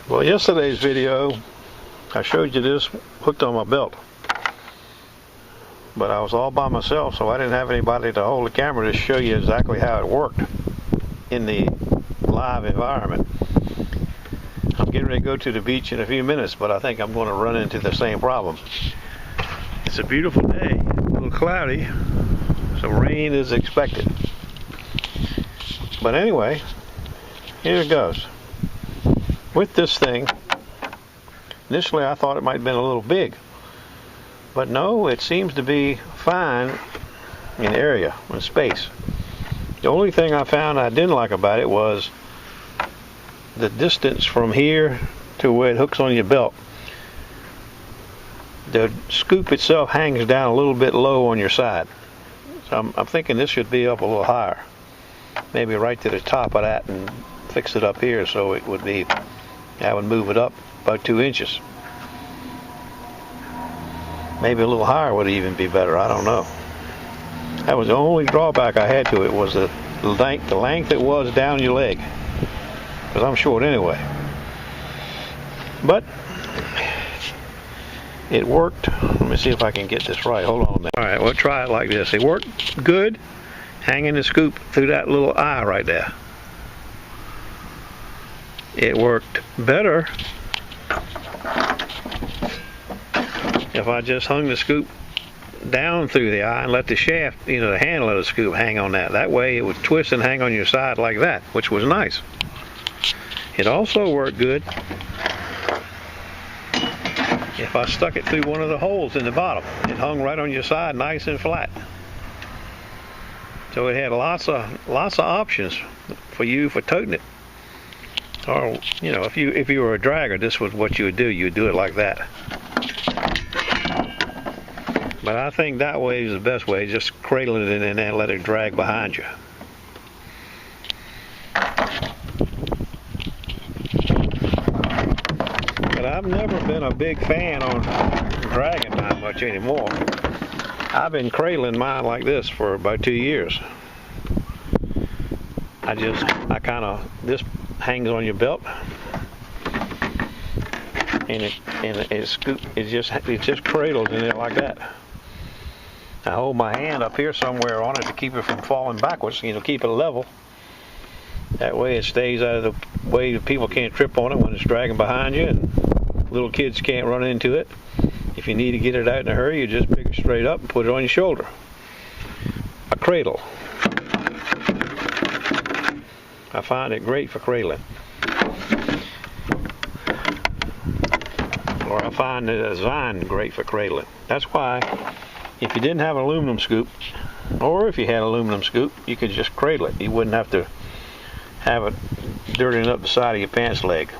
Well, yesterday's video, I showed you this hooked on my belt. But I was all by myself, so I didn't have anybody to hold the camera to show you exactly how it worked in the live environment. I'm getting ready to go to the beach in a few minutes, but I think I'm going to run into the same problem. It's a beautiful day, a little cloudy, so rain is expected. But anyway, here it goes. With this thing, initially I thought it might have been a little big, but no, it seems to be fine in area, in space. The only thing I found I didn't like about it was the distance from here to where it hooks on your belt. The scoop itself hangs down a little bit low on your side. So I'm thinking this should be up a little higher. Maybe right to the top of that and fix it up here so it would be, I would move it up about 2 inches. Maybe a little higher would even be better, I don't know. That was the only drawback I had to it, was the length it was down your leg. Because I'm short anyway. But it worked. Let me see if I can get this right. Hold on there. Alright, we'll try it like this. It worked good, hanging the scoop through that little eye right there. It worked better if I just hung the scoop down through the eye and let the shaft, the handle of the scoop hang on that. That way it would twist and hang on your side like that, which was nice. It also worked good if I stuck it through one of the holes in the bottom. It hung right on your side, nice and flat. So it had lots of options for you for toting it. Or if you were a dragger, this was what you would do. You would do it like that. But I think that way is the best way. Just cradle it in there and let it drag behind you. But I've never been a big fan on dragging mine much anymore. I've been cradling mine like this for about 2 years. This hangs on your belt, and it just cradles in there like that. I hold my hand up here somewhere on it to keep it from falling backwards, keep it level. That way it stays out of the way that people can't trip on it when it's dragging behind you, and little kids can't run into it. If you need to get it out in a hurry, you just pick it straight up and put it on your shoulder. A cradle. I find it great for cradling. Or I find the design great for cradling. That's why, if you didn't have an aluminum scoop, or if you had an aluminum scoop, you could just cradle it. You wouldn't have to have it dirtying up the side of your pants leg.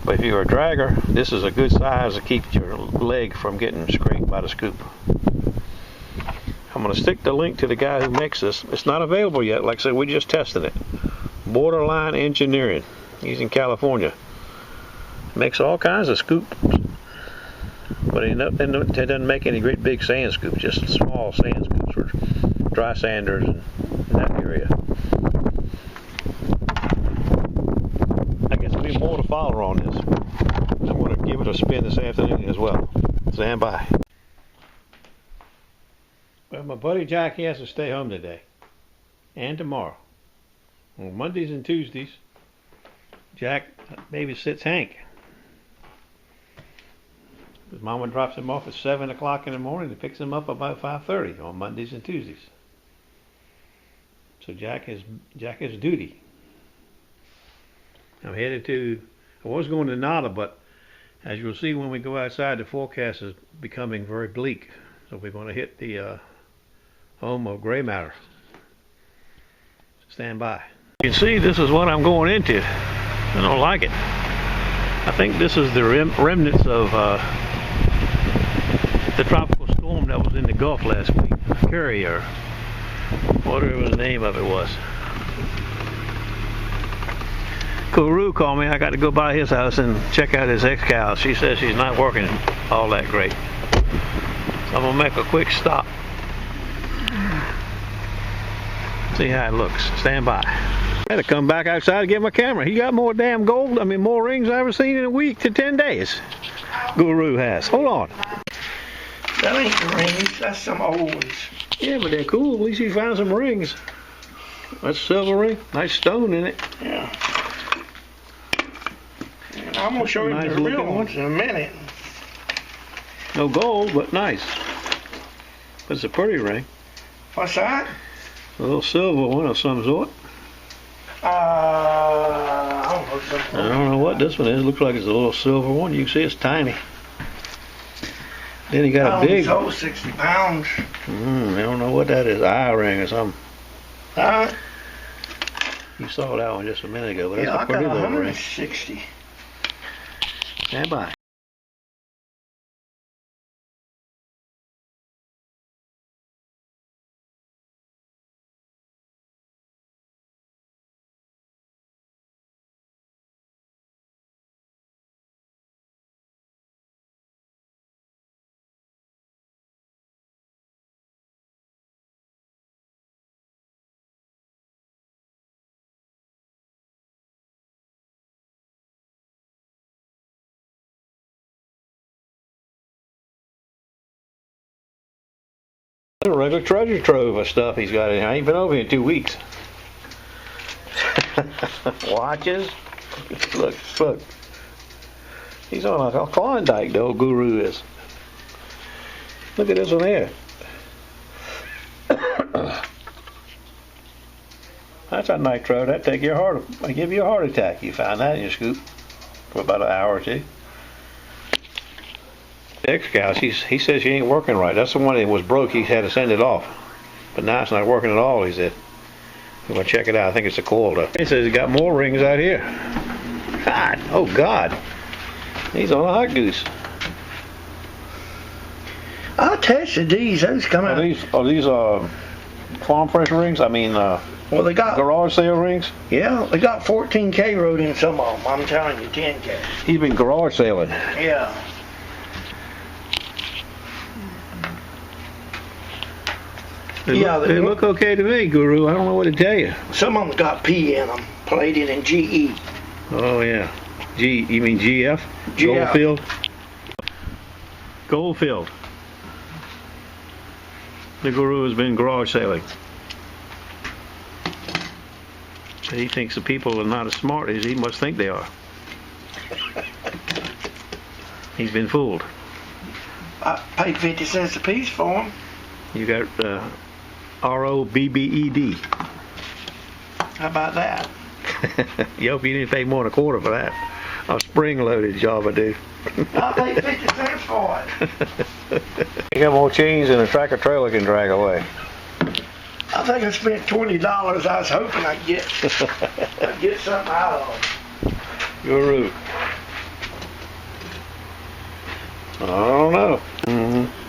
But if you're a dragger, this is a good size to keep your leg from getting scraped by the scoop. I'm going to stick the link to the guy who makes this. It's not available yet. Like I said, we're just testing it. Borderline Engineering. He's in California. Makes all kinds of scoops. But he doesn't make any great big sand scoops, just small sand scoops for dry sanders in that area. I guess there'll be more to follow on this. I'm going to give it a spin this afternoon as well. Stand by. Well, my buddy Jack, he has to stay home today and tomorrow. On Mondays and Tuesdays, Jack babysits Hank. His mama drops him off at 7 o'clock in the morning and picks him up about 5:30 on Mondays and Tuesdays. So Jack has duty. I'm headed I was going to Nada, but as you'll see when we go outside, the forecast is becoming very bleak. So we're going to hit the home of gray matter. Stand by. You can see this is what I'm going into. I don't like it. I think this is the remnants of the tropical storm that was in the Gulf last week. Curry, or whatever the name of it was. Kuru called me. I got to go by his house and check out his excal. She says she's not working all that great. So I'm going to make a quick stop. See how it looks. Stand by. I had to come back outside to get my camera. He got more damn gold, more rings I've ever seen in a week to 10 days. Guru has. Hold on. That ain't the rings, that's some old ones. Yeah, but they're cool. At least he found some rings. That's a silver ring. Nice stone in it. Yeah. And I'm going to show you the real ones in a minute. No gold, but nice. But it's a pretty ring. What's that? A little silver one of some sort. I don't know what this one is. It looks like it's a little silver one. You can see it's tiny. Then he got a big. Oh, 60 pounds. I don't know what that is. Eye ring or something. Alright. You saw that one just a minute ago, but that's Yeah, a pretty I got little ring. 160. Stand by. A regular treasure trove of stuff he's got in here. I ain't been over here in 2 weeks. Watches. Look. He's on a Klondike, the old Guru is. Look at this one here. That's a nitro. That'd give you a heart attack. You find that in your scoop for about an hour or two. Excal, he says she ain't working right. That's the one that was broke. He had to send it off, but now it's not working at all. He said, "I'm gonna check it out. I think it's a coil though." He says he got more rings out here. God, oh God, he's on a hot goose. I tested these. Those come out. Are these farm fresh rings? Well, they got garage sale rings. Yeah, they got 14K wrote in some of them. I'm telling you, 10K. He's been garage selling. Yeah. They look okay to me, Guru. I don't know what to tell you. Some of them's got P in them, plated in GE. Oh yeah, you mean GF? GF. Goldfield. The Guru has been garage selling. But he thinks the people are not as smart as he must think they are. He's been fooled. I paid 50 cents a piece for them. You got ROBBED. How about that? You hope you didn't pay more than a quarter for that. A spring-loaded job I do. I paid 50 cents for it. You got more chains than a tractor trailer can drag away. I think I spent $20. I was hoping I'd get something out of them. Guru. I don't know.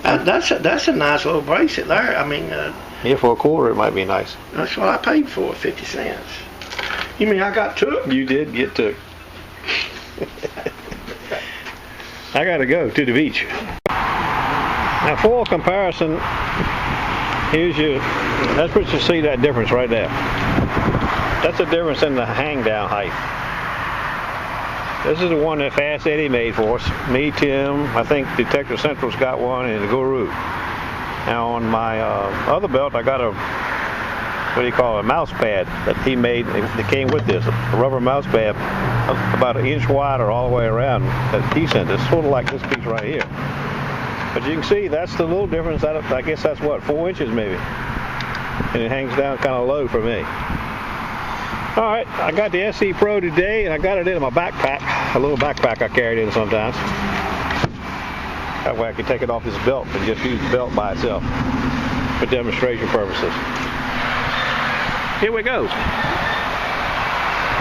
That's a nice little bracelet there. Yeah, for a quarter it might be nice. That's what I paid for, 50 cents. You mean I got took? You did get took. I gotta go to the beach. Now for comparison, that's what you see, that difference right there. That's the difference in the hang down height. This is the one that Fast Eddie made for us. Me, Tim, I think Detector Central's got one, and the Guru. Now on my other belt, I got a mouse pad that he made. That came with this, a rubber mouse pad, about 1 inch wider all the way around. That he sent us, sort of like this piece right here. But you can see that's the little difference. I guess that's what, 4 inches maybe, and it hangs down kind of low for me. All right, I got the SePro today, and I got it in my backpack, a little backpack I carried in sometimes. That way I can take it off this belt and just use the belt by itself for demonstration purposes. Here we go.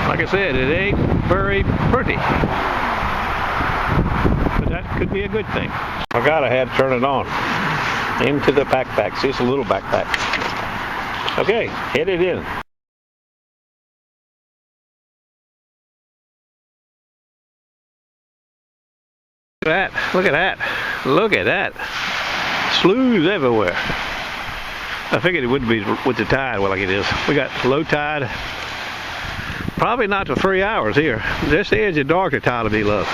Like I said, it ain't very pretty, but that could be a good thing. I had to turn it on into the backpack. See, it's a little backpack. Okay, hit it in. Look at that. Look at that. Sloughs everywhere. I figured it wouldn't be with the tide like it is. We got low tide Probably not to 3 hours here. This edge is darker tile to be loved.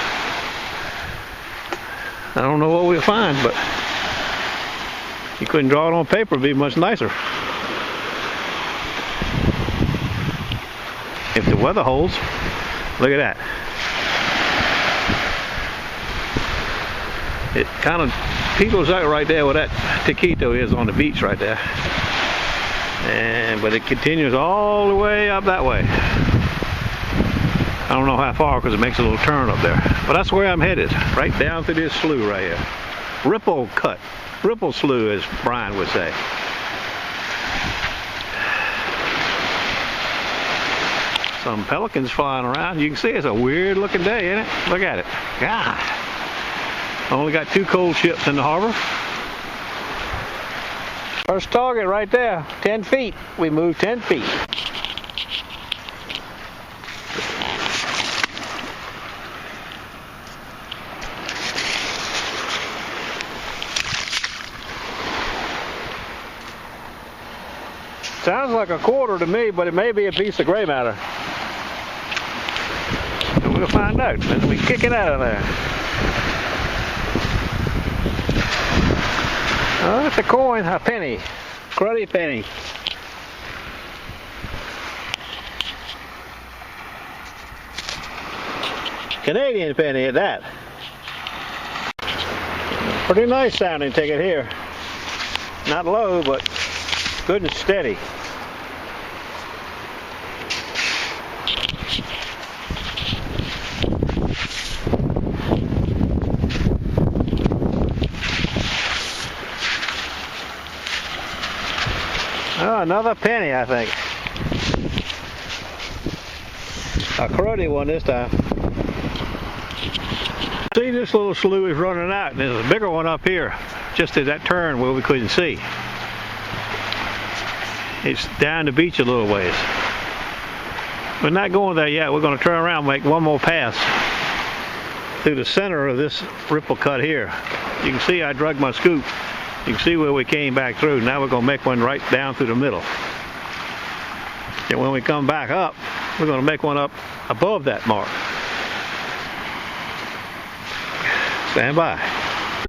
I don't know what we'll find, but you couldn't draw it on paper, it'd be much nicer. If the weather holds. Look at that. It kind of peels out right there where that taquito is on the beach right there. But it continues all the way up that way. I don't know how far because it makes a little turn up there. But that's where I'm headed, right down through this slough right here. Ripple cut. Ripple slough, as Brian would say. Some pelicans flying around. You can see it's a weird looking day, isn't it? Look at it. God. Only got 2 coal ships in the harbor. First target right there, 10 feet. We moved 10 feet. Sounds like a quarter to me, but it may be a piece of gray matter. And we'll find out as we kick it out of there. Oh, it's a coin, a penny. Cruddy penny. Canadian penny at that. Pretty nice sounding ticket here. Not low, but good and steady. Oh, another penny, I think. A cruddy one this time. See, this little slough is running out, and there's a bigger one up here, just at that turn where we couldn't see. It's down the beach a little ways. We're not going there yet. We're going to turn around and make one more pass through the center of this ripple cut here. You can see I drug my scoop. You can see where we came back through. Now we're going to make one right down through the middle. And when we come back up, we're going to make one up above that mark. Stand by.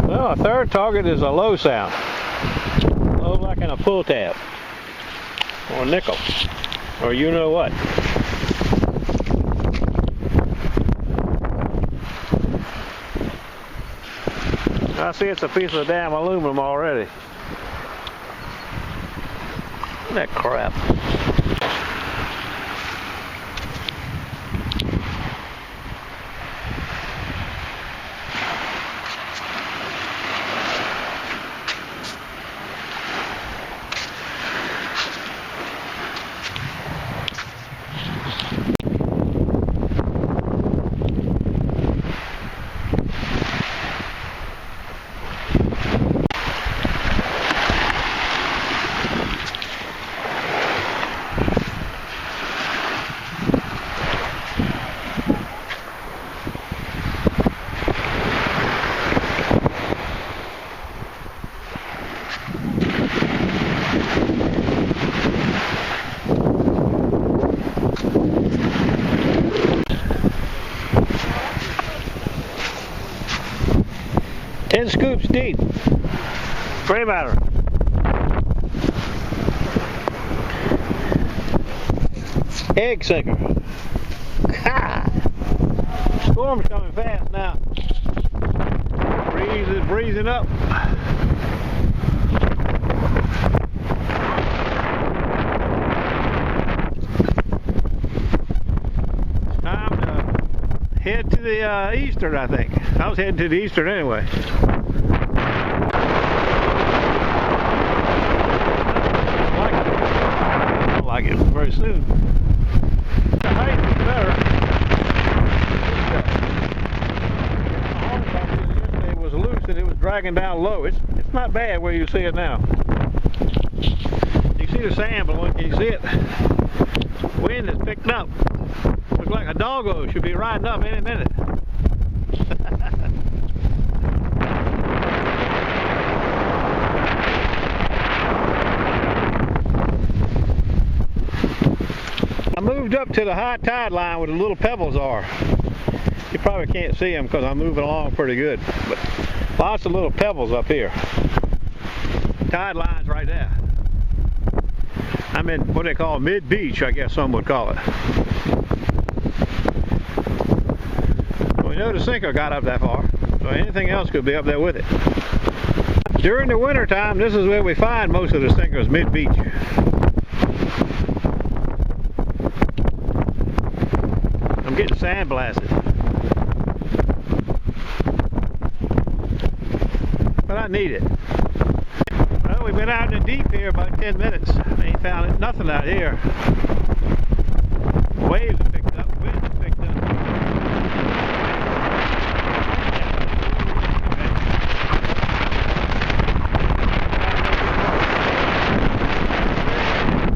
Well, our third target is a low sound. Low like in a pull tab. Or a nickel. Or you know what. I see it's a piece of damn aluminum already. That crap. Scoops deep. Gray matter. Egg sinker. Ha! Storm's coming fast now. Breeze is breezing up. Time to head to the eastern, I think. I was heading to the eastern anyway. Like it very soon. The height is better. Yesterday was loose and it was dragging down low. It's not bad where you see it now. You see the sand, but when you see it, wind is picked up. Looks like a doggo should be riding up any minute. I moved moved up to the high tide line where the little pebbles are. You probably can't see them because I'm moving along pretty good, but lots of little pebbles up here. Tide line's right there. I'm in what they call mid-beach, I guess some would call it. We know the sinker got up that far, so anything else could be up there with it. During the winter time, this is where we find most of the sinkers, mid-beach. I'm getting sandblasted. But I need it. Well, we've been out in the deep here about 10 minutes. I ain't found nothing out here. Waves have picked up, wind have picked up.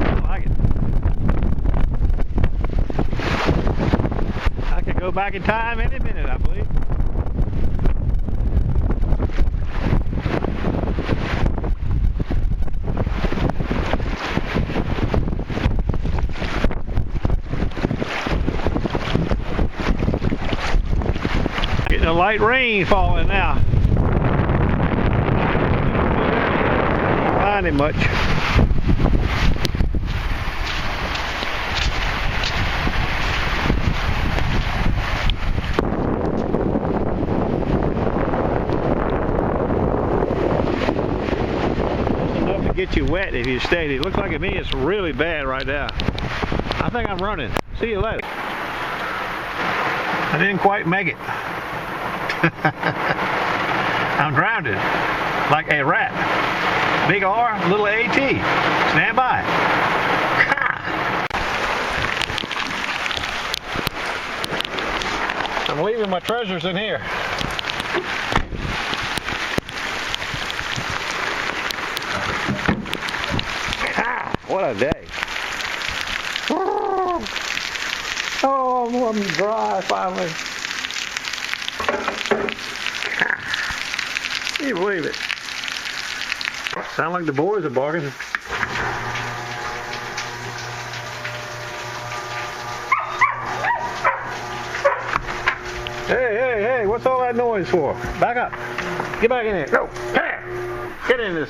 I like it. I could go back in time any minute, I believe. Getting a light rain falling now. Ain't finding much. That's enough to get you wet if you stay. It looks like to me it's really bad right now. I think I'm running. See you later. I didn't quite make it. I'm grounded like a rat. Big R, little AT. Stand by. I'm leaving my treasures in here. What a day. Oh, I'm dry finally. Can you believe it? Sound like the boys are barking. Hey, what's all that noise for? Back up. Get back in here. Go. Get in this.